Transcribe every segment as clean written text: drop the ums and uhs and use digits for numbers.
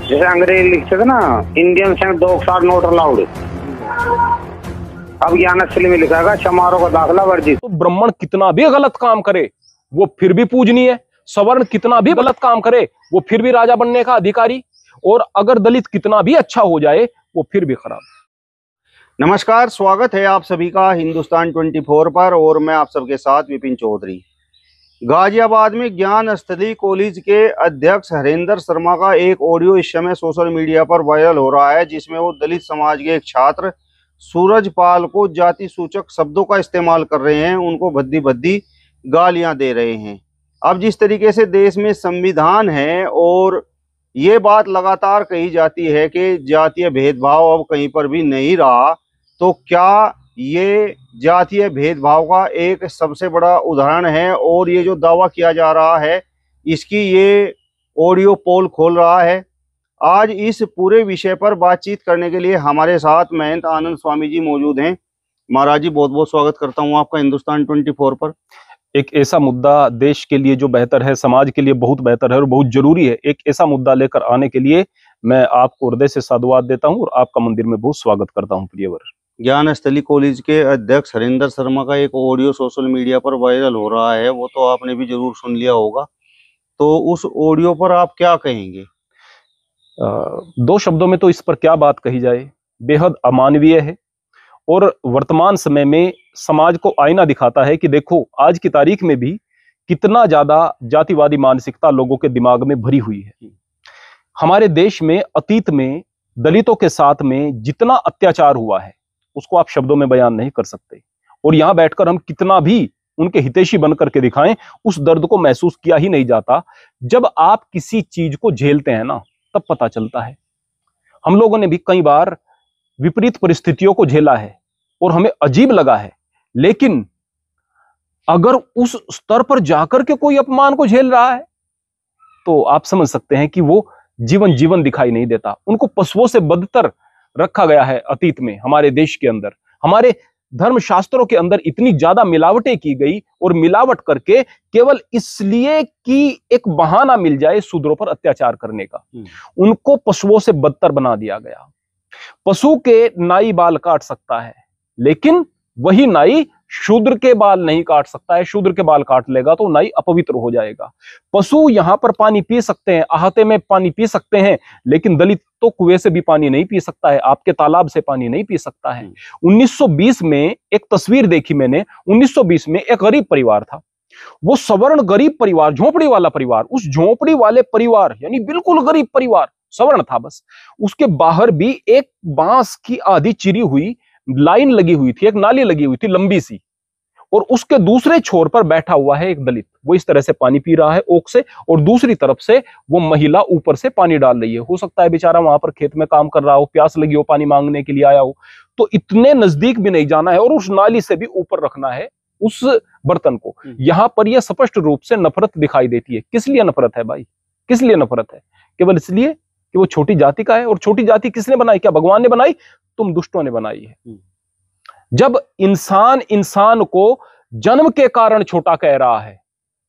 जैसे अंग्रेज लिखते थे ना, Indian sent dogs are not allowed, अब ज्ञान असली में लिखा है समारोह का दाखिला वर्जित। तो ब्राह्मण कितना भी गलत काम करे वो फिर भी पूजनीय है, सवर्ण कितना भी गलत काम करे वो फिर भी राजा बनने का अधिकारी, और अगर दलित कितना भी अच्छा हो जाए वो फिर भी खराब। नमस्कार, स्वागत है आप सभी का हिंदुस्तान 24 पर और मैं आप सबके साथ विपिन चौधरी। गाजियाबाद में ज्ञान स्थली कॉलेज के अध्यक्ष हरेंद्र शर्मा का एक ऑडियो इस समय सोशल मीडिया पर वायरल हो रहा है, जिसमें वो दलित समाज के एक छात्र सूरजपाल को जाति सूचक शब्दों का इस्तेमाल कर रहे हैं, उनको भद्दी भद्दी गालियां दे रहे हैं। अब जिस तरीके से देश में संविधान है और ये बात लगातार कही जाती है कि जातीय भेदभाव अब कहीं पर भी नहीं रहा, तो क्या ये जातीय भेदभाव का एक सबसे बड़ा उदाहरण है? और ये जो दावा किया जा रहा है इसकी ये ऑडियो पोल खोल रहा है। आज इस पूरे विषय पर बातचीत करने के लिए हमारे साथ महंत आनंद स्वामी जी मौजूद हैं। महाराज जी, बहुत बहुत स्वागत करता हूँ आपका हिंदुस्तान 24 पर। एक ऐसा मुद्दा देश के लिए जो बेहतर है, समाज के लिए बहुत बेहतर है और बहुत जरूरी है, एक ऐसा मुद्दा लेकर आने के लिए मैं आपको हृदय से साधुवाद देता हूं और आपका मंदिर में बहुत स्वागत करता हूं। प्रियवर, ज्ञान स्थली कॉलेज के अध्यक्ष हरेंद्र शर्मा का एक ऑडियो सोशल मीडिया पर वायरल हो रहा है, वो तो आपने भी जरूर सुन लिया होगा, तो उस ऑडियो पर आप क्या कहेंगे? दो शब्दों में तो इस पर क्या बात कही जाए, बेहद अमानवीय है और वर्तमान समय में समाज को आईना दिखाता है कि देखो आज की तारीख में भी कितना ज्यादा जातिवादी मानसिकता लोगों के दिमाग में भरी हुई है। हमारे देश में अतीत में दलितों के साथ में जितना अत्याचार हुआ है उसको आप शब्दों में बयान नहीं कर सकते, और यहां बैठकर हम कितना भी उनके हितैषी बन करके दिखाएं उस दर्द को महसूस किया ही नहीं जाता। जब आप किसी चीज को झेलते हैं ना तब पता चलता है। हम लोगों ने भी कई बार विपरीत परिस्थितियों को झेला है और हमें अजीब लगा है, लेकिन अगर उस स्तर पर जाकर के कोई अपमान को झेल रहा है तो आप समझ सकते हैं कि वो जीवन दिखाई नहीं देता। उनको पशुओं से बदतर रखा गया है अतीत में हमारे देश के अंदर। हमारे धर्म शास्त्रों के अंदर इतनी ज्यादा मिलावटें की गई और मिलावट करके केवल इसलिए कि एक बहाना मिल जाए शूद्रों पर अत्याचार करने का, उनको पशुओं से बदतर बना दिया गया। पशु के नाई बाल काट सकता है, लेकिन वही नाई शूद्र के बाल नहीं काट सकता है। शूद्र के बाल काट लेगा तो नाई अपवित्र हो जाएगा। पशु यहां पर पानी पी सकते हैं, अहाते में पानी पी सकते हैं, लेकिन दलित तो कुएं से भी पानी नहीं पी सकता है, आपके तालाब से पानी नहीं पी सकता है। 1920 में एक तस्वीर देखी मैंने। 1920 में एक गरीब परिवार था, वो सवर्ण गरीब परिवार, झोपड़ी वाला परिवार। उस झोपड़ी वाले परिवार यानी बिल्कुल गरीब परिवार, सवर्ण था बस, उसके बाहर भी एक बांस की आधी चिरी हुई लाइन लगी हुई थी, एक नाली लगी हुई थी लंबी सी, और उसके दूसरे छोर पर बैठा हुआ है एक दलित। वो इस तरह से पानी पी रहा है ओक से, और दूसरी तरफ से वो महिला ऊपर से पानी डाल रही है। हो सकता है बेचारा वहां पर खेत में काम कर रहा हो, प्यास लगी हो, पानी मांगने के लिए आया हो, तो इतने नजदीक भी नहीं जाना है और उस नाली से भी ऊपर रखना है उस बर्तन को। यहां पर यह स्पष्ट रूप से नफरत दिखाई देती है। किस लिए नफरत है भाई? किस लिए नफरत है? केवल इसलिए कि वो छोटी जाति का है। और छोटी जाति किसने बनाई? क्या भगवान ने बनाई? तुम दुष्टों ने बनाई है। जब इंसान को जन्म के कारण छोटा कह रहा है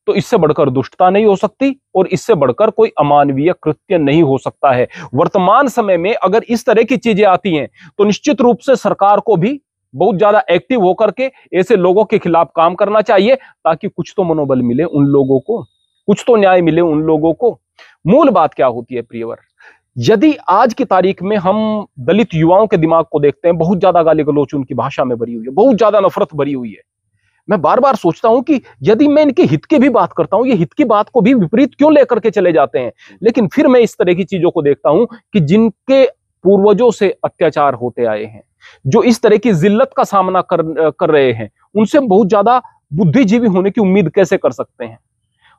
तो इससे बढ़कर दुष्टता नहीं हो सकती और इससे बढ़कर कोई अमानवीय कृत्य नहीं हो सकता है। वर्तमान समय में अगर इस तरह की चीजें आती हैं तो निश्चित रूप से सरकार को भी बहुत ज्यादा एक्टिव होकर के ऐसे लोगों के खिलाफ काम करना चाहिए, ताकि कुछ तो मनोबल मिले उन लोगों को, कुछ तो न्याय मिले उन लोगों को। मूल बात क्या होती है प्रियवर? यदि आज की तारीख में हम दलित युवाओं के दिमाग को देखते हैं, बहुत ज्यादा गाली गलौच उनकी भाषा में भरी हुई है, बहुत ज्यादा नफरत भरी हुई है। मैं बार बार सोचता हूं कि यदि मैं इनके हित की भी बात करता हूं, ये हित की बात को भी विपरीत क्यों लेकर के चले जाते हैं। लेकिन फिर मैं इस तरह की चीजों को देखता हूं कि जिनके पूर्वजों से अत्याचार होते आए हैं, जो इस तरह की जिल्लत का सामना कर रहे हैं, उनसे बहुत ज्यादा बुद्धिजीवी होने की उम्मीद कैसे कर सकते हैं?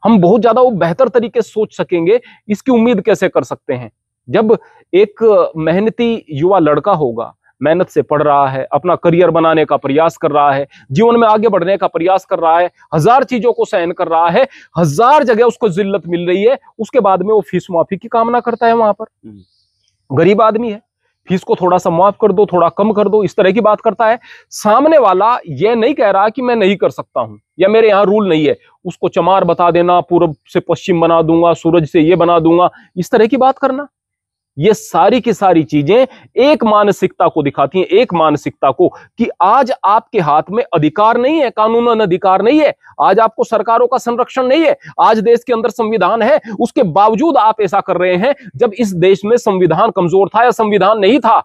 हम बहुत ज्यादा वो बेहतर तरीके से सोच सकेंगे, इसकी उम्मीद कैसे कर सकते हैं? जब एक मेहनती युवा लड़का होगा, मेहनत से पढ़ रहा है, अपना करियर बनाने का प्रयास कर रहा है, जीवन में आगे बढ़ने का प्रयास कर रहा है, हजार चीजों को सहन कर रहा है, हजार जगह उसको जिल्लत मिल रही है, उसके बाद में वो फीस माफी की कामना करता है। वहां पर गरीब आदमी है, फीस को थोड़ा सा माफ कर दो, थोड़ा कम कर दो, इस तरह की बात करता है। सामने वाला यह नहीं कह रहा कि मैं नहीं कर सकता हूं या मेरे यहां रूल नहीं है, उसको चमार बता देना, पूर्व से पश्चिम बना दूंगा, सूरज से ये बना दूंगा, इस तरह की बात करना। ये सारी की सारी चीजें एक मानसिकता को दिखाती हैं, एक मानसिकता को, कि आज आपके हाथ में अधिकार नहीं है, कानूनन अधिकार नहीं है, आज आपको सरकारों का संरक्षण नहीं है, आज देश के अंदर संविधान है, उसके बावजूद आप ऐसा कर रहे हैं। जब इस देश में संविधान कमजोर था या संविधान नहीं था,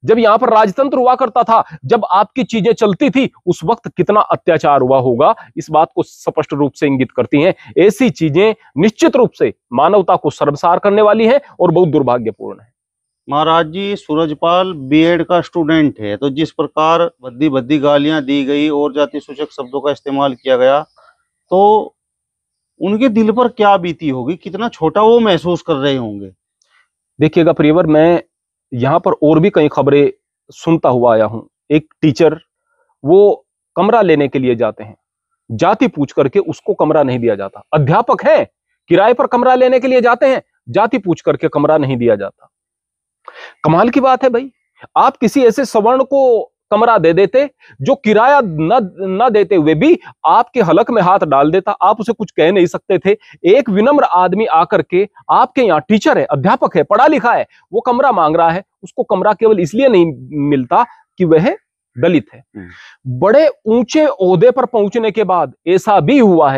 जब यहां पर राजतंत्र हुआ करता था, जब आपकी चीजें चलती थी, उस वक्त कितना अत्याचार हुआ होगा, इस बात को स्पष्ट रूप से इंगित करती हैं। ऐसी चीजें निश्चित रूप से मानवता को शर्मसार करने वाली हैं और बहुत दुर्भाग्यपूर्ण है। महाराज जी, सूरजपाल बीएड का स्टूडेंट है, तो जिस प्रकार भद्दी भद्दी गालियां दी गई और जाति सूचक शब्दों का इस्तेमाल किया गया, तो उनके दिल पर क्या बीती होगी, कितना छोटा वो महसूस कर रहे होंगे। देखिएगा प्रियवर, मैं यहां पर और भी कई खबरें सुनता हुआ आया हूं। एक टीचर, वो कमरा लेने के लिए जाते हैं, जाति पूछ करके उसको कमरा नहीं दिया जाता। अध्यापक हैं, किराए पर कमरा लेने के लिए जाते हैं, जाति पूछ करके कमरा नहीं दिया जाता। कमाल की बात है भाई, आप किसी ऐसे सवर्ण को कमरा दे देते जो किराया न देते हुए भी आपके हलक में हाथ डाल देता, आप उसे कुछ कह नहीं सकते थे। एक विनम्र आदमी आकर के आपके यहाँ टीचर है, अध्यापक है, पढ़ा लिखा है, वो कमरा मांग रहा है, उसको कमरा केवल इसलिए नहीं मिलता कि वह दलित है। बड़े ऊंचे ओहदे पर पहुंचने के बाद ऐसा भी हुआ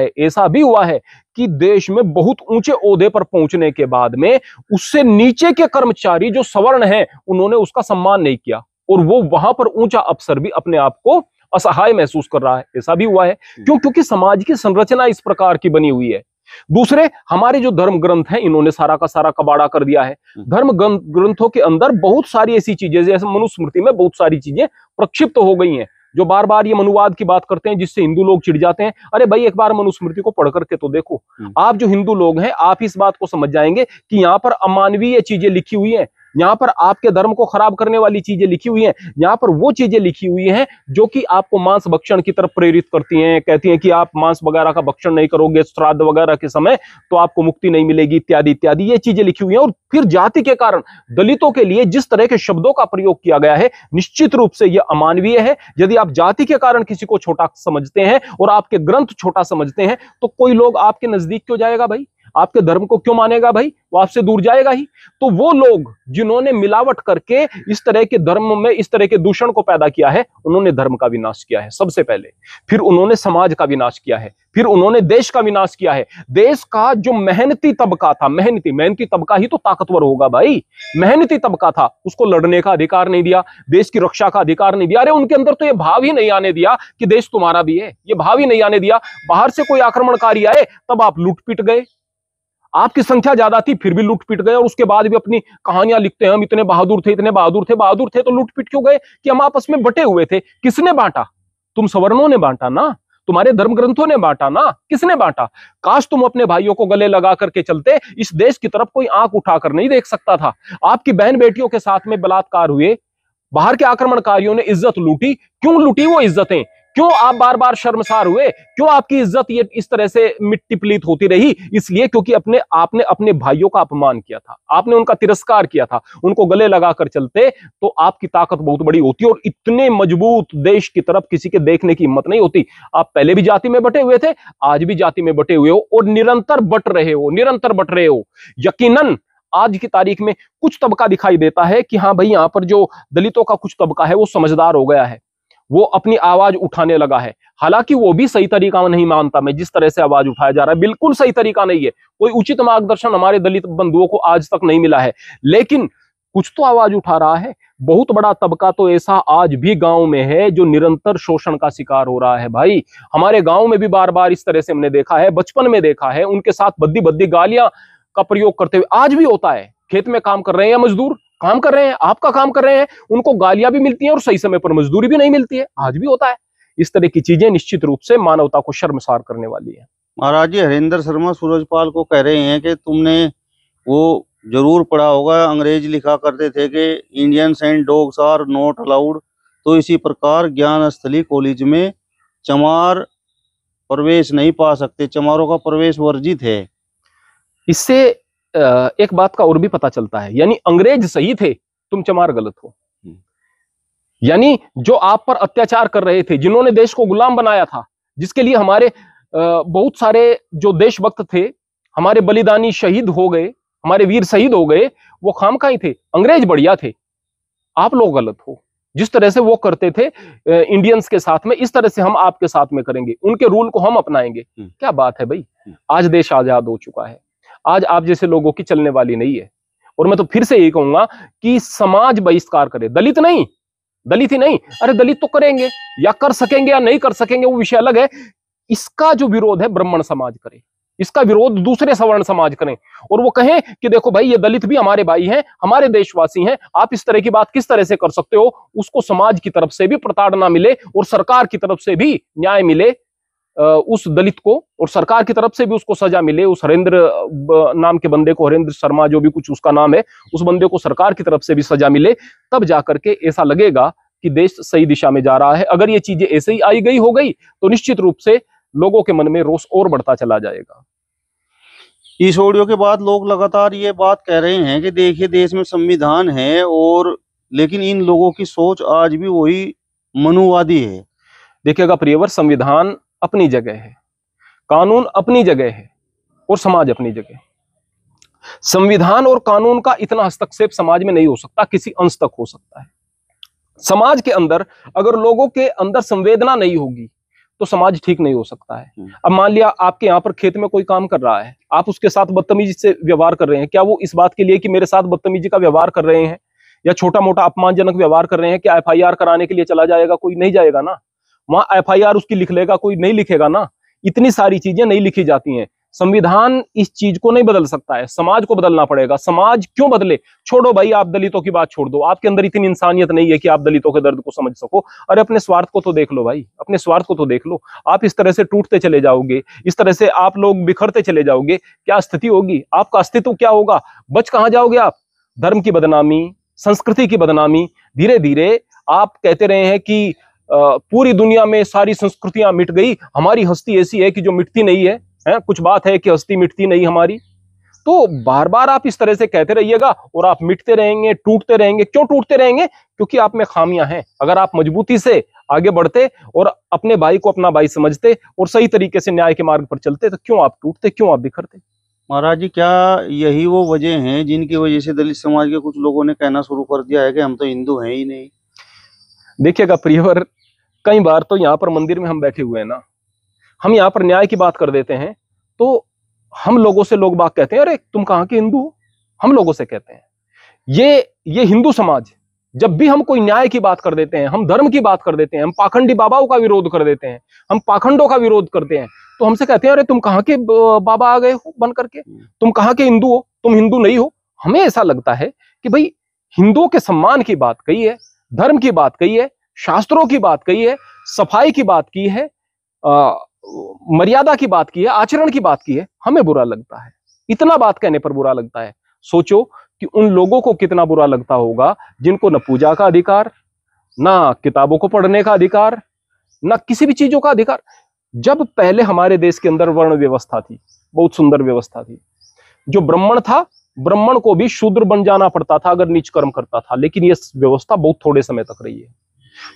है कि देश में बहुत ऊंचे ओहदे पर पहुंचने के बाद में उससे नीचे के कर्मचारी जो सवर्ण हैं, उन्होंने उसका सम्मान नहीं किया, और वो वहां पर ऊंचा अफसर भी अपने आप को असहाय महसूस कर रहा है। ऐसा भी हुआ है। क्यों? क्योंकि समाज की संरचना इस प्रकार की बनी हुई है। दूसरे, हमारे जो धर्म ग्रंथ हैं, इन्होंने सारा का सारा कबाड़ा कर दिया है। धर्म ग्रंथों के अंदर बहुत सारी ऐसी चीजें, जैसे मनुस्मृति में बहुत सारी चीजें प्रक्षिप्त हो गई हैं, जो बार बार ये मनुवाद की बात करते हैं, जिससे हिंदू लोग चिढ़ जाते हैं। अरे भाई, एक बार मनुस्मृति को पढ़ करके तो देखो। आप जो हिंदू लोग हैं, आप इस बात को समझ जाएंगे कि यहाँ पर अमानवीय चीजें लिखी हुई हैं, यहाँ पर आपके धर्म को खराब करने वाली चीजें लिखी हुई हैं, यहाँ पर वो चीजें लिखी हुई हैं जो कि आपको मांस भक्षण की तरफ प्रेरित करती हैं, कहती हैं कि आप मांस वगैरह का भक्षण नहीं करोगे श्राद्ध वगैरह के समय तो आपको मुक्ति नहीं मिलेगी, इत्यादि इत्यादि ये चीजें लिखी हुई हैं। और फिर जाति के कारण दलितों के लिए जिस तरह के शब्दों का प्रयोग किया गया है, निश्चित रूप से यह अमानवीय है। यदि आप जाति के कारण किसी को छोटा समझते हैं और आपके ग्रंथ छोटा समझते हैं, तो कोई लोग आपके नजदीक क्यों जाएगा भाई? आपके धर्म को क्यों मानेगा भाई? वो आपसे दूर जाएगा ही। तो वो लोग जिन्होंने मिलावट करके इस तरह के धर्म में इस तरह के दूषण को पैदा किया है, उन्होंने धर्म का विनाश किया है सबसे पहले, फिर उन्होंने समाज का विनाश किया है, फिर उन्होंने देश का विनाश किया है। देश का जो मेहनती तबका था, मेहनती तबका ही तो ताकतवर होगा भाई। मेहनती तबका था, उसको लड़ने का अधिकार नहीं दिया, देश की रक्षा का अधिकार नहीं दिया। अरे उनके अंदर तो ये भाव ही नहीं आने दिया कि देश तुम्हारा भी है, ये भाव ही नहीं आने दिया। बाहर से कोई आक्रमणकारी आए तब आप लूट पीट गए, आपकी संख्या ज्यादा थी फिर भी लूट पीट गए, और उसके बाद भी अपनी कहानियां लिखते हैं, हम इतने बहादुर थे, इतने बहादुर थे। बहादुर थे तो लूट पीट क्यों गए? कि हम आपस में बटे हुए थे। किसने बांटा? तुम सवर्णों ने बांटा ना, तुम्हारे धर्म ग्रंथों ने बांटा ना, किसने बांटा? काश तुम अपने भाइयों को गले लगा करके चलते, इस देश की तरफ कोई आंख उठाकर नहीं देख सकता था। आपकी बहन बेटियों के साथ में बलात्कार हुए, बाहर के आक्रमणकारियों ने इज्जत लूटी। क्यों लूटी वो इज्जतें? क्यों आप बार बार शर्मसार हुए? क्यों आपकी इज्जत ये इस तरह से मिट्टी पलीत होती रही? इसलिए क्योंकि आपने अपने भाइयों का अपमान किया था, आपने उनका तिरस्कार किया था। उनको गले लगाकर चलते तो आपकी ताकत बहुत बड़ी होती, और इतने मजबूत देश की तरफ किसी के देखने की हिम्मत नहीं होती। आप पहले भी जाति में बटे हुए थे, आज भी जाति में बटे हुए हो, और निरंतर बट रहे हो। यकीनन आज की तारीख में कुछ तबका दिखाई देता है कि हाँ भाई, यहाँ पर जो दलितों का कुछ तबका है वो समझदार हो गया है, वो अपनी आवाज उठाने लगा है। हालांकि वो भी सही तरीका नहीं मानता मैं, जिस तरह से आवाज उठाया जा रहा है बिल्कुल सही तरीका नहीं है। कोई उचित मार्गदर्शन हमारे दलित बंधुओं को आज तक नहीं मिला है, लेकिन कुछ तो आवाज उठा रहा है। बहुत बड़ा तबका तो ऐसा आज भी गांव में है जो निरंतर शोषण का शिकार हो रहा है भाई। हमारे गांव में भी बार बार इस तरह से हमने देखा है, बचपन में देखा है, उनके साथ बद्दी बद्दी गालियां का प्रयोग करते हुए आज भी होता है। खेत में काम कर रहे हैं या मजदूर काम कर रहे हैं, आपका काम कर रहे हैं, उनको गालियां भी मिलती हैं और सही समय पर मजदूरी भी नहीं मिलती है, आज भी होता है। इस तरह की चीजें निश्चित रूप से मानवता को शर्मसार करने वाली है। महाराज जी, हरेंद्र शर्मा सूरजपाल को कह रहे हैं कि तुमने वो जरूर पढ़ा होगा, अंग्रेज लिखा करते थे कि Indians and dogs are not allowed, तो इसी प्रकार ज्ञान स्थली कॉलेज में चमार प्रवेश नहीं पा सकते, चमारों का प्रवेश वर्जित है। इससे एक बात का और भी पता चलता है, यानी अंग्रेज सही थे, तुम चमार गलत हो। यानी जो आप पर अत्याचार कर रहे थे, जिन्होंने देश को गुलाम बनाया था, जिसके लिए हमारे बहुत सारे जो देशभक्त थे, हमारे बलिदानी शहीद हो गए, हमारे वीर शहीद हो गए, वो खामखाई थे, अंग्रेज बढ़िया थे, आप लोग गलत हो। जिस तरह से वो करते थे इंडियंस के साथ में, इस तरह से हम आपके साथ में करेंगे, उनके रूल को हम अपनाएंगे। क्या बात है भाई, आज देश आजाद हो चुका है, आज आप जैसे लोगों की चलने वाली नहीं है। और मैं तो फिर से यही कहूंगा कि समाज बहिष्कार करे, दलित नहीं, दलित ही नहीं, अरे दलित तो करेंगे, या कर सकेंगे या नहीं कर सकेंगे वो विषय अलग है। इसका जो विरोध है ब्राह्मण समाज करे, इसका विरोध दूसरे सवर्ण समाज करें, और वो कहें कि देखो भाई ये दलित भी हमारे भाई हैं, हमारे देशवासी हैं, आप इस तरह की बात किस तरह से कर सकते हो। उसको समाज की तरफ से भी प्रताड़ना मिले और सरकार की तरफ से भी न्याय मिले उस दलित को, और सरकार की तरफ से भी उसको सजा मिले। उस हरेंद्र नाम के बंदे को, हरेंद्र शर्मा जो भी कुछ उसका नाम है, उस बंदे को सरकार की तरफ से भी सजा मिले, तब जाकर के ऐसा लगेगा कि देश सही दिशा में जा रहा है। अगर ये चीजें ऐसे ही आई गई हो गई तो निश्चित रूप से लोगों के मन में रोष और बढ़ता चला जाएगा। इस ऑडियो के बाद लोग लगातार ये बात कह रहे हैं कि देखिए देश में संविधान है, और लेकिन इन लोगों की सोच आज भी वही मनुवादी है। देखिएगा प्रियवर, संविधान अपनी जगह है, कानून अपनी जगह है, और समाज अपनी जगह है। संविधान और कानून का इतना हस्तक्षेप समाज में नहीं हो सकता, किसी अंश तक हो सकता है। समाज के अंदर अगर लोगों के अंदर संवेदना नहीं होगी तो समाज ठीक नहीं हो सकता है। अब मान लिया आपके यहाँ पर खेत में कोई काम कर रहा है, आप उसके साथ बदतमीजी से व्यवहार कर रहे हैं, क्या वो इस बात के लिए कि मेरे साथ बदतमीजी का व्यवहार कर रहे हैं या छोटा मोटा अपमानजनक व्यवहार कर रहे हैं, क्या एफआईआर कराने के लिए चला जाएगा? कोई नहीं जाएगा ना। वहां एफआईआर उसकी लिख लेगा, कोई नहीं लिखेगा ना। इतनी सारी चीजें नहीं लिखी जाती हैं। संविधान इस चीज को नहीं बदल सकता है, समाज को बदलना पड़ेगा। समाज क्यों बदले? छोड़ो भाई, आप दलितों की बात छोड़ दो, आपके अंदर इतनी इंसानियत नहीं है कि आप दलितों के दर्द को समझ सको। अरे अपने स्वार्थ को तो देख लो भाई, अपने स्वार्थ को तो देख लो। आप इस तरह से टूटते चले जाओगे, इस तरह से आप लोग बिखरते चले जाओगे, क्या स्थिति होगी? आपका अस्तित्व क्या होगा? बच कहां जाओगे आप? धर्म की बदनामी, संस्कृति की बदनामी। धीरे धीरे आप कहते रहे हैं कि पूरी दुनिया में सारी संस्कृतियां मिट गई, हमारी हस्ती ऐसी है कि जो मिटती नहीं है, कुछ बात है कि हस्ती मिटती नहीं हमारी। तो बार बार आप इस तरह से कहते रहिएगा और आप मिटते रहेंगे, टूटते रहेंगे। क्यों टूटते रहेंगे? क्योंकि आप में खामियां हैं। अगर आप मजबूती से आगे बढ़ते और अपने भाई को अपना भाई समझते और सही तरीके से न्याय के मार्ग पर चलते, तो क्यों आप टूटते, क्यों आप बिखरते? महाराज जी, क्या यही वो वजह हैं जिनकी वजह से दलित समाज के कुछ लोगों ने कहना शुरू कर दिया है कि हम तो हिंदू हैं ही नहीं? देखिएगा प्रियवर, कई बार तो यहाँ पर मंदिर में हम बैठे हुए हैं ना, हम यहाँ पर न्याय की बात कर देते हैं तो हम लोगों से लोग बात कहते हैं, अरे तुम कहाँ के हिंदू हो? हम लोगों से कहते हैं। ये हिंदू समाज जब भी हम कोई न्याय की बात कर देते हैं, हम धर्म की बात कर देते हैं, हम पाखंडी बाबाओं का विरोध कर देते हैं, हम पाखंडों का विरोध करते हैं, तो हमसे कहते हैं अरे तुम कहाँ के बाबा आ गए हो बन करके, तुम कहाँ के हिंदू हो, तुम हिंदू नहीं हो। हमें ऐसा लगता है कि भाई हिंदुओं के सम्मान की बात कही है, धर्म की बात कही है, शास्त्रों की बात कही है, सफाई की बात की है, मर्यादा की बात की है, आचरण की बात की है, हमें बुरा लगता है। इतना बात कहने पर बुरा लगता है। सोचो कि उन लोगों को कितना बुरा लगता होगा जिनको न पूजा का अधिकार, ना किताबों को पढ़ने का अधिकार, ना किसी भी चीजों का अधिकार। जब पहले हमारे देश के अंदर वर्ण व्यवस्था थी, बहुत सुंदर व्यवस्था थी। जो ब्राह्मण था, ब्राह्मण को भी शूद्र बन जाना पड़ता था अगर नीच कर्म करता था, लेकिन यह व्यवस्था बहुत थोड़े समय तक रही है।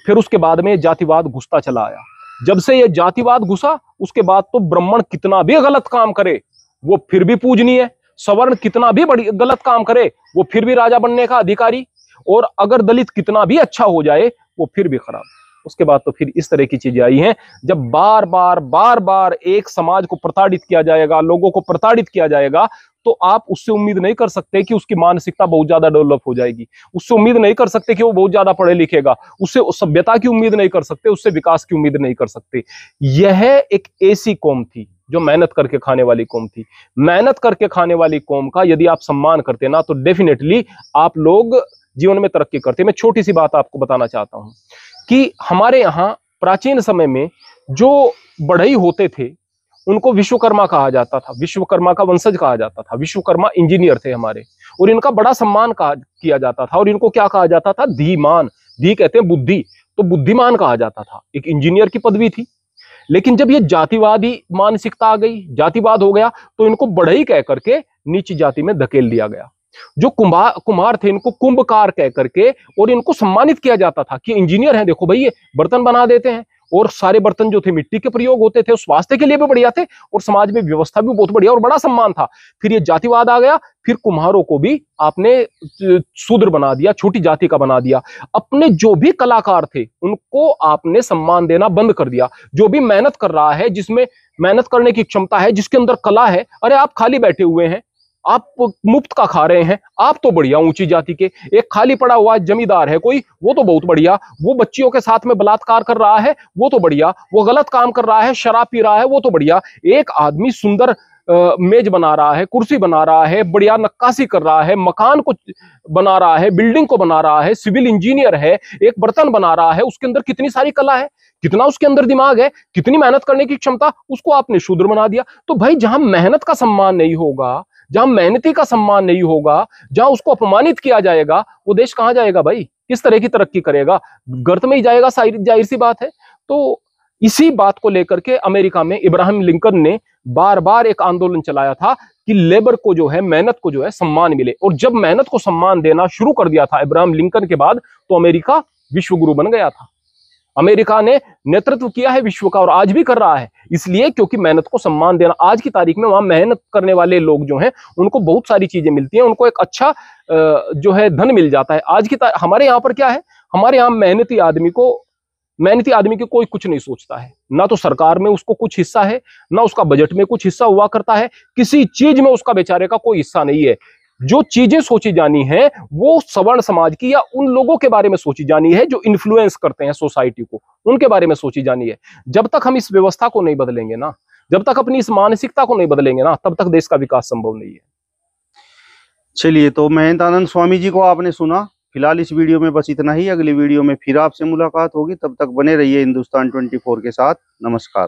फिर उसके बाद में जातिवाद घुसता चला आया। जब से यह जातिवाद घुसा, उसके बाद तो ब्राह्मण कितना भी गलत काम करे वो फिर भी पूजनीय, सवर्ण कितना भी बड़ी गलत काम करे वो फिर भी राजा बनने का अधिकारी, और अगर दलित कितना भी अच्छा हो जाए वो फिर भी खराब। उसके बाद तो फिर इस तरह की चीजें आई हैं। जब बार बार एक समाज को प्रताड़ित किया जाएगा, लोगों को प्रताड़ित किया जाएगा, तो आप उससे उम्मीद नहीं कर सकते कि उसकी मानसिकता बहुत ज्यादा डेवलप हो जाएगी। उससे उम्मीद नहीं कर सकते कि वो बहुत ज्यादा पढ़े लिखेगा। उससे सभ्यता की उम्मीद नहीं कर सकते, उससे विकास की उम्मीद नहीं कर सकते। यह एक ऐसी कौम थी जो मेहनत करके खाने वाली कौम थी। मेहनत करके खाने वाली कौम का यदि आप सम्मान करते ना, तो डेफिनेटली आप लोग जीवन में तरक्की करते। मैं छोटी सी बात आपको बताना चाहता हूं कि हमारे यहाँ प्राचीन समय में जो बढ़ई होते थे उनको विश्वकर्मा कहा जाता था, विश्वकर्मा का वंशज कहा जाता था। विश्वकर्मा इंजीनियर थे हमारे, और इनका बड़ा सम्मान किया जाता था। और इनको क्या कहा जाता था? धीमान। धी कहते हैं बुद्धि, तो बुद्धिमान कहा जाता था। एक इंजीनियर की पदवी थी। लेकिन जब ये जातिवादी मानसिकता आ गई, जातिवाद हो गया, तो इनको बढ़ई कह करके नीची जाति में धकेल दिया गया। जो कुम्हार थे इनको कुंभकार कह करके और इनको सम्मानित किया जाता था कि इंजीनियर हैं, देखो भाई ये बर्तन बना देते हैं। और सारे बर्तन जो थे मिट्टी के प्रयोग होते थे, स्वास्थ्य के लिए भी बढ़िया थे और समाज में व्यवस्था भी बहुत बढ़िया और बड़ा सम्मान था। फिर ये जातिवाद आ गया, फिर कुम्हारों को भी आपने शूद्र बना दिया, छोटी जाति का बना दिया। अपने जो भी कलाकार थे उनको आपने सम्मान देना बंद कर दिया। जो भी मेहनत कर रहा है, जिसमें मेहनत करने की क्षमता है, जिसके अंदर कला है, अरे आप खाली बैठे हुए हैं, आप मुफ्त का खा रहे हैं, आप तो बढ़िया ऊंची जाति के। एक खाली पड़ा हुआ जमींदार है कोई, वो तो बहुत बढ़िया, वो बच्चियों के साथ में बलात्कार कर रहा है, वो तो बढ़िया, वो गलत काम कर रहा है, शराब पी रहा है, वो तो बढ़िया। एक आदमी सुंदर मेज बना रहा है, कुर्सी बना रहा है, बढ़िया नक्काशी कर रहा है, मकान को बना रहा है, बिल्डिंग को बना रहा है, सिविल इंजीनियर है, एक बर्तन बना रहा है, उसके अंदर कितनी सारी कला है, कितना उसके अंदर दिमाग है, कितनी मेहनत करने की क्षमता, उसको आपने शूद्र बना दिया। तो भाई जहां मेहनत का सम्मान नहीं होगा, जहां मेहनती का सम्मान नहीं होगा, जहां उसको अपमानित किया जाएगा, वो देश कहां जाएगा भाई? किस तरह की तरक्की करेगा? गर्त में ही जाएगा, जाहिर सी बात है। तो इसी बात को लेकर के अमेरिका में इब्राहिम लिंकन ने बार बार एक आंदोलन चलाया था कि लेबर को जो है, मेहनत को जो है सम्मान मिले। और जब मेहनत को सम्मान देना शुरू कर दिया था इब्राहिम लिंकन के बाद, तो अमेरिका विश्व गुरु बन गया था। अमेरिका ने नेतृत्व किया है विश्व का और आज भी कर रहा है, इसलिए क्योंकि मेहनत को सम्मान देना। आज की तारीख में वहां मेहनत करने वाले लोग जो हैं उनको बहुत सारी चीजें मिलती हैं, उनको एक अच्छा जो है धन मिल जाता है। आज की हमारे यहाँ पर क्या है, हमारे यहाँ मेहनती आदमी की कोई कुछ नहीं सोचता है, ना तो सरकार में उसको कुछ हिस्सा है, ना उसका बजट में कुछ हिस्सा हुआ करता है, किसी चीज में उसका बेचारे का कोई हिस्सा नहीं है। जो चीजें सोची जानी है वो सवर्ण समाज की या उन लोगों के बारे में सोची जानी है जो इन्फ्लुएंस करते हैं सोसाइटी को, उनके बारे में सोची जानी है। जब तक हम इस व्यवस्था को नहीं बदलेंगे ना, जब तक अपनी इस मानसिकता को नहीं बदलेंगे ना, तब तक देश का विकास संभव नहीं है। चलिए, तो महंत आनंद स्वामी जी को आपने सुना। फिलहाल इस वीडियो में बस इतना ही। अगली वीडियो में फिर आपसे मुलाकात होगी, तब तक बने रहिए हिंदुस्तान 24 के साथ। नमस्कार।